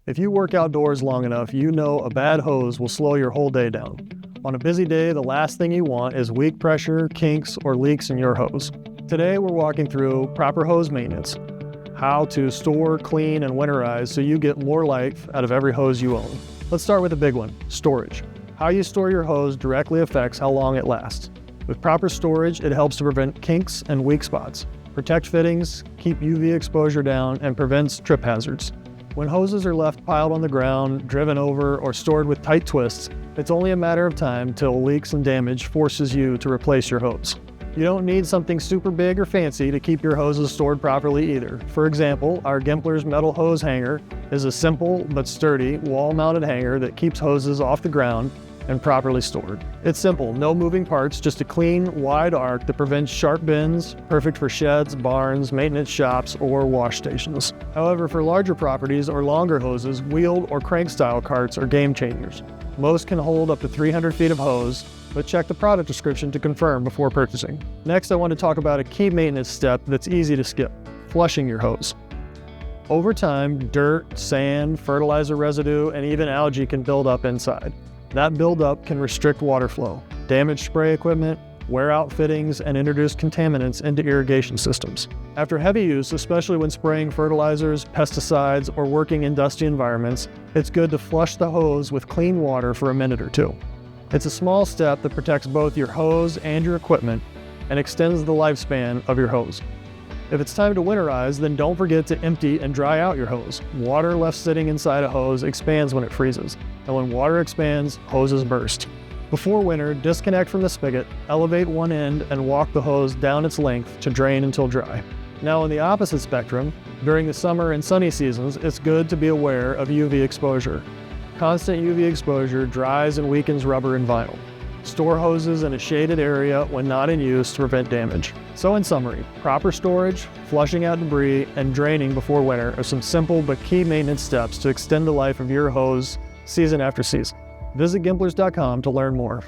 If you work outdoors long enough, you know a bad hose will slow your whole day down. On a busy day, the last thing you want is weak pressure, kinks, or leaks in your hose. Today, we're walking through proper hose maintenance, how to store, clean, and winterize so you get more life out of every hose you own. Let's start with the big one, storage. How you store your hose directly affects how long it lasts. With proper storage, it helps to prevent kinks and weak spots, protect fittings, keep UV exposure down, and prevents trip hazards. When hoses are left piled on the ground, driven over, or stored with tight twists, it's only a matter of time till leaks and damage forces you to replace your hose. You don't need something super big or fancy to keep your hoses stored properly either. For example, our Gemplers metal hose hanger is a simple but sturdy wall-mounted hanger that keeps hoses off the ground and properly stored. It's simple, no moving parts, just a clean, wide arc that prevents sharp bends, perfect for sheds, barns, maintenance shops, or wash stations. However, for larger properties or longer hoses, wheeled or crank-style carts are game changers. Most can hold up to 300 feet of hose, but check the product description to confirm before purchasing. Next, I want to talk about a key maintenance step that's easy to skip, flushing your hose. Over time, dirt, sand, fertilizer residue, and even algae can build up inside. That buildup can restrict water flow, damage spray equipment, wear out fittings, and introduce contaminants into irrigation systems. After heavy use, especially when spraying fertilizers, pesticides, or working in dusty environments, it's good to flush the hose with clean water for a minute or two. It's a small step that protects both your hose and your equipment and extends the lifespan of your hose. If it's time to winterize, then don't forget to empty and dry out your hose. Water left sitting inside a hose expands when it freezes, and when water expands, hoses burst. Before winter, disconnect from the spigot, elevate one end, and walk the hose down its length to drain until dry. Now on the opposite spectrum, during the summer and sunny seasons, it's good to be aware of UV exposure. Constant UV exposure dries and weakens rubber and vinyl. Store hoses in a shaded area when not in use to prevent damage. So in summary, proper storage, flushing out debris, and draining before winter are some simple but key maintenance steps to extend the life of your hose season after season. Visit Gemplers.com to learn more.